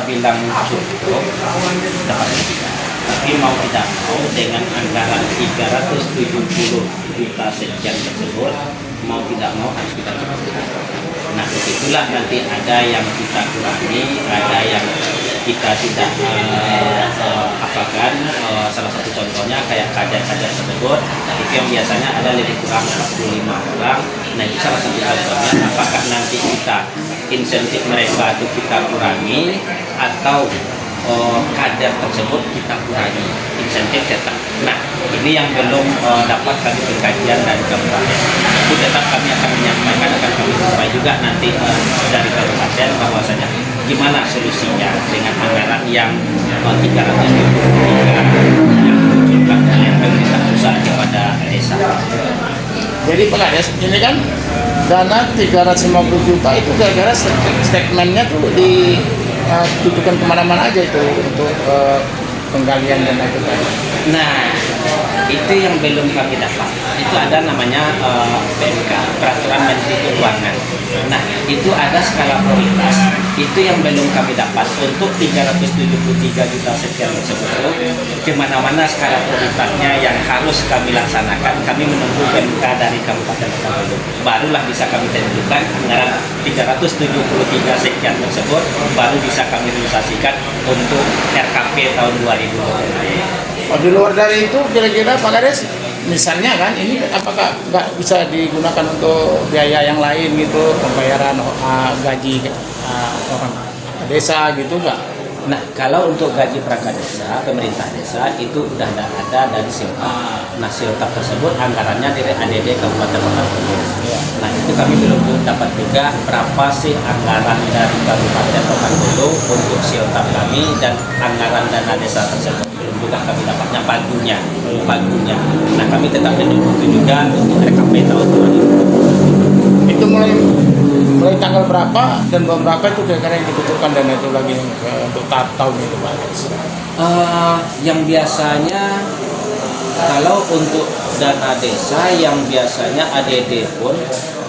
bilang cukup dapat lebih. Tapi mau tidak mau dengan anggaran 370 juta sekian tersebut, mau tidak mau harus kita cukupkan. Nah, begitulah nanti ada yang kita kurangi, ada yang kita tidak apakan. Salah satu contohnya kayak kader-kader tersebut, itu yang biasanya ada lebih kurang 45 orang. Nah, itu salah satu contohnya. Apakah nanti kita insentif mereka itu kita kurangi atau kader tersebut kita kurangi insentif tetap. Nah, ini yang belum dapat kami pengkajian dari kabupaten. Itu tetap kami akan menyampaikan, akan kami sampaikan juga nanti dari kabupaten bahwasanya gimana solusinya dengan anggaran yang 373 yang dimunculkan oleh pemerintah pusat kepada desa. Jadi Pak Kades, ini kan dana 350 juta itu gara-gara statementnya tuh ditujukan kemana-mana aja itu untuk penggalian dana itu tadi. Nah, itu yang belum kami dapat. Itu ada namanya PMK, Peraturan Menteri Keuangan. Nah, itu ada skala prioritas. Itu yang belum kami dapat untuk 373 juta sekian tersebut. Kemana-mana skala prioritasnya yang harus kami laksanakan. Kami menunggu PMK dari Kabupaten Pekanbaru. Barulah bisa kami tentukan anggaran 373 sekian tersebut, baru bisa kami realisasikan untuk RKP tahun 2020. Oh, di luar dari itu kira-kira Pak Kades, misalnya kan ini apakah nggak bisa digunakan untuk biaya yang lain gitu, pembayaran gaji orang desa gitu nggak? Nah, kalau untuk gaji perangkat desa, pemerintah desa itu udah ada dari Siltap. Nah, Siltap tersebut anggarannya dari ADD Kabupaten Pekanbaru. Nah, itu kami belum dapat juga berapa sih anggaran dari Kabupaten Pekanbaru untuk Siltap kami dan anggaran dana desa tersebut. Belum juga kami dapatnya pagunya. Nah, kami tetap menunggu juga untuk RKP tahun 2020. Itu mulai tanggal berapa dan berapa itu kira-kira yang dibutuhkan dana itu lagi untuk tahun itu Pak Kades? Yang biasanya kalau untuk dana desa yang biasanya ADD pun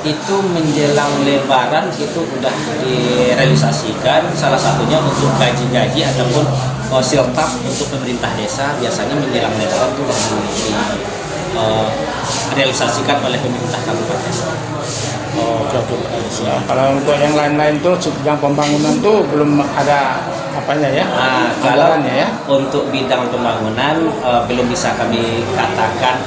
itu menjelang Lebaran itu sudah direalisasikan, salah satunya untuk gaji-gaji ataupun siltap untuk pemerintah desa biasanya menjelang Lebaran itu sudah direalisasikan oleh pemerintah kabupaten. Oh, cukup. Ya. Kalau untuk yang lain-lain tuh yang pembangunan tuh belum ada apanya ya? Kalau ya? untuk bidang pembangunan belum bisa kami katakan,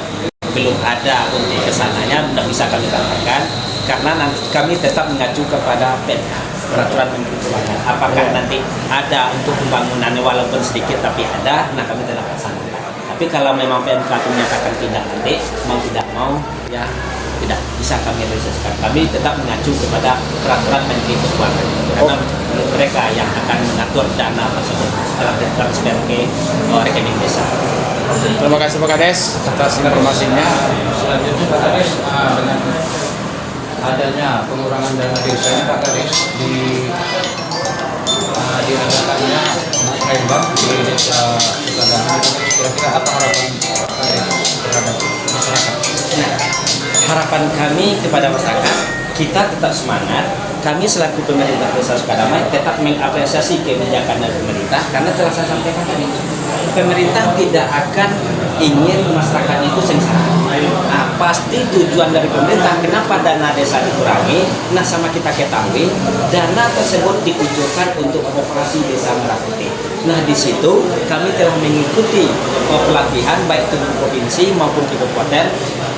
belum ada untuk kesananya, tidak bisa kami katakan karena nanti kami tetap mengacu kepada PMK, Peraturan Menteri Keuangan. Apakah nanti ada untuk pembangunannya walaupun sedikit tapi ada, nah kami tetap laksanakan. Tapi kalau memang PMK itu menyatakan tidak nanti, mau tidak mau ya tidak bisa kami realisasikan. Kami tetap mengacu kepada Peraturan Menteri Keuangan karena mereka yang akan mengatur dana tersebut setelah ditransfer ke rekening desa. Terima kasih Pak Kades atas informasinya. Selanjutnya Pak Kades, dengan adanya pengurangan dana desa Pak Kades diadakannya musrembang di desa Sukadana, kira-kira apa harapan Pak Kades terhadap masyarakat? Nah, harapan kami kepada masyarakat, kita tetap semangat. Kami selaku pemerintah Desa Sukadamai tetap mengapresiasi kebijakan dari pemerintah karena telah saya sampaikan tadi, pemerintah tidak akan ingin masyarakat itu sengsara. Nah, pasti tujuan dari pemerintah kenapa dana desa dikurangi. Nah, sama kita ketahui dana tersebut ditujukan untuk operasi desa Merah Putih. Nah, di situ kami telah mengikuti pelatihan baik itu provinsi maupun kabupaten,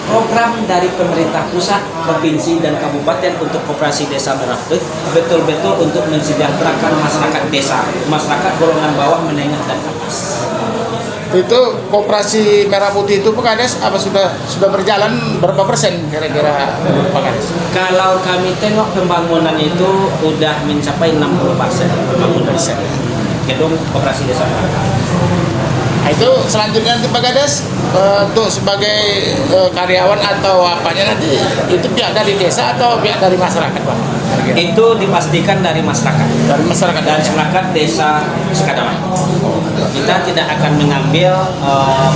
program dari pemerintah pusat, provinsi dan kabupaten untuk operasi desa Merah Putih betul-betul untuk mensejahterakan masyarakat desa, masyarakat golongan bawah, menengah dan atas. Itu koperasi Merah Putih itu Pak Kades apa sudah berjalan berapa persen kira-kira Pak Kades? Kalau kami tengok pembangunan itu udah mencapai 60% pembangunan. gedung koperasi desa. Nah, itu selanjutnya nanti Pak Kades untuk sebagai karyawan atau apanya nanti itu pihak dari desa atau pihak dari masyarakat Pak? Itu dipastikan dari masyarakat. Dari masyarakat Dan masyarakat desa Sukadamai. Kita tidak akan mengambil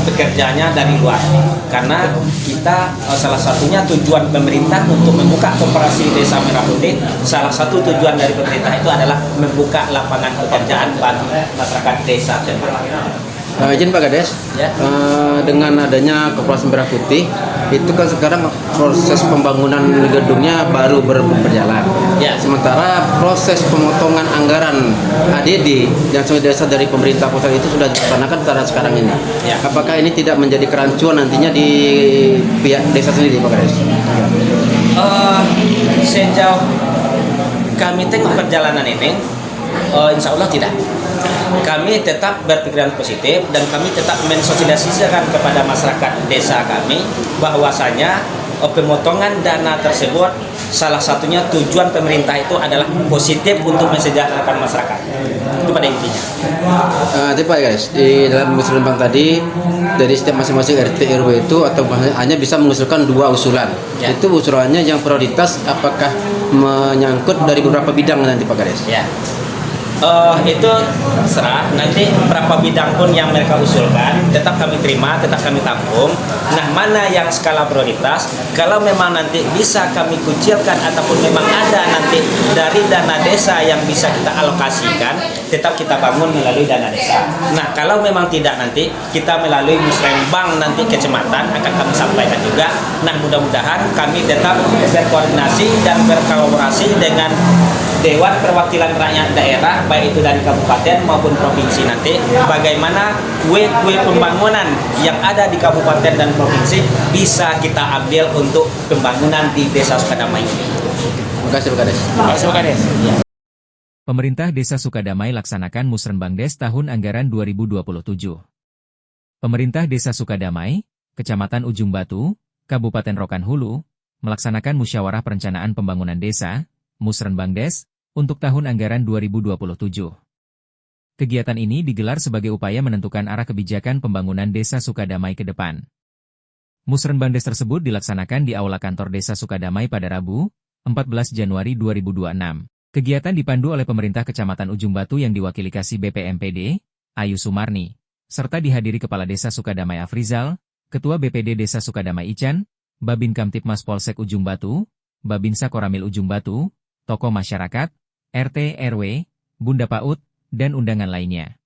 pekerjaannya dari luar, karena kita salah satunya tujuan pemerintah untuk membuka koperasi desa Merah Putih. Salah satu tujuan dari pemerintah itu adalah membuka lapangan pekerjaan bagi masyarakat desa tempat. Izin Pak Kades, Ya. dengan adanya Koperasi Merah Putih, itu kan sekarang proses pembangunan gedungnya baru berjalan. Ya. Sementara proses pemotongan anggaran ADD yang sudah desa dari pemerintah pusat itu sudah dilaksanakan pada sekarang ini. Ya. Apakah ini tidak menjadi kerancuan nantinya di pihak desa sendiri Pak Kades? Sejauh kami tengok perjalanan ini, insya Allah tidak. Kami tetap berpikiran positif dan kami tetap mensosialisasikan kepada masyarakat desa kami bahwasanya pemotongan dana tersebut salah satunya tujuan pemerintah itu adalah positif untuk mensejahterakan masyarakat. Itu pada intinya. Tapi Pak guys, di dalam musrenbang tadi dari setiap masing-masing RT RW itu atau hanya bisa mengusulkan 2 usulan. Ya. Itu usulannya yang prioritas apakah menyangkut dari beberapa bidang nanti Pak Kades? Ya. Itu serah nanti berapa bidang pun yang mereka usulkan tetap kami terima, tetap kami tampung. Nah, mana yang skala prioritas, kalau memang nanti bisa kami kucilkan ataupun memang ada nanti dari dana desa yang bisa kita alokasikan, tetap kita bangun melalui dana desa. Nah, kalau memang tidak nanti kita melalui musrenbang nanti kecamatan akan kami sampaikan juga. Nah, mudah-mudahan kami tetap berkoordinasi dan berkolaborasi dengan Dewan Perwakilan Rakyat Daerah, baik itu dari kabupaten maupun provinsi nanti, bagaimana kue-kue pembangunan yang ada di kabupaten dan provinsi bisa kita ambil untuk pembangunan di Desa Sukadamai ini. Terima kasih Pak Kades. Terima kasih Pak Kades. Pemerintah Desa Sukadamai laksanakan Musrenbangdes tahun anggaran 2027. Pemerintah Desa Sukadamai, Kecamatan Ujung Batu, Kabupaten Rokan Hulu, melaksanakan musyawarah perencanaan pembangunan desa, Musrenbangdes, untuk tahun anggaran 2027. Kegiatan ini digelar sebagai upaya menentukan arah kebijakan pembangunan Desa Sukadamai ke depan. Musrenbangdes tersebut dilaksanakan di Aula Kantor Desa Sukadamai pada Rabu, 14 Januari 2026. Kegiatan dipandu oleh pemerintah Kecamatan Ujung Batu yang diwakili Kasih BPMPD, Ayu Sumarni, serta dihadiri Kepala Desa Sukadamai Afrizal, Ketua BPD Desa Sukadamai Ican, Babin Kamtipmas Polsek Ujung Batu, Babinsa Koramil Ujung Batu, tokoh masyarakat, RT RW, Bunda PAUD, dan undangan lainnya.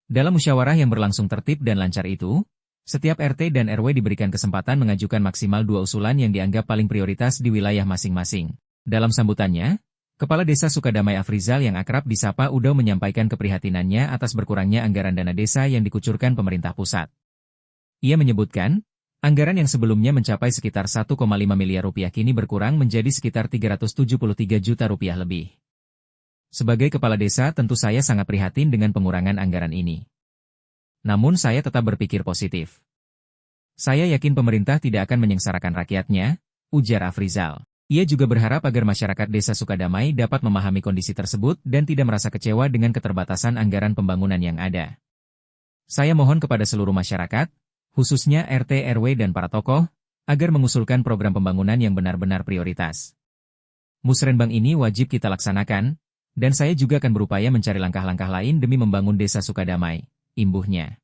Dalam musyawarah yang berlangsung tertib dan lancar itu, setiap RT dan RW diberikan kesempatan mengajukan maksimal 2 usulan yang dianggap paling prioritas di wilayah masing-masing. Dalam sambutannya, Kepala Desa Sukadamai Afrizal yang akrab disapa Udo menyampaikan keprihatinannya atas berkurangnya anggaran dana desa yang dikucurkan pemerintah pusat. Ia menyebutkan, anggaran yang sebelumnya mencapai sekitar 1,5 miliar rupiah kini berkurang menjadi sekitar 373 juta rupiah lebih. Sebagai kepala desa tentu saya sangat prihatin dengan pengurangan anggaran ini. Namun saya tetap berpikir positif. Saya yakin pemerintah tidak akan menyengsarakan rakyatnya, ujar Afrizal. Ia juga berharap agar masyarakat Desa Sukadamai dapat memahami kondisi tersebut dan tidak merasa kecewa dengan keterbatasan anggaran pembangunan yang ada. Saya mohon kepada seluruh masyarakat, khususnya RT RW dan para tokoh, agar mengusulkan program pembangunan yang benar-benar prioritas. Musrenbang ini wajib kita laksanakan, dan saya juga akan berupaya mencari langkah-langkah lain demi membangun Desa Sukadamai, imbuhnya.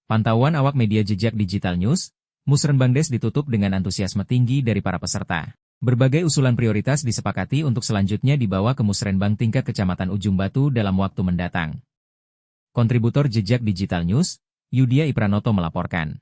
Pantauan awak media Jejak Digital News, Musrenbangdes ditutup dengan antusiasme tinggi dari para peserta. Berbagai usulan prioritas disepakati untuk selanjutnya dibawa ke Musrenbang tingkat Kecamatan Ujung Batu dalam waktu mendatang. Kontributor Jejak Digital News, Yudia Ipranoto melaporkan.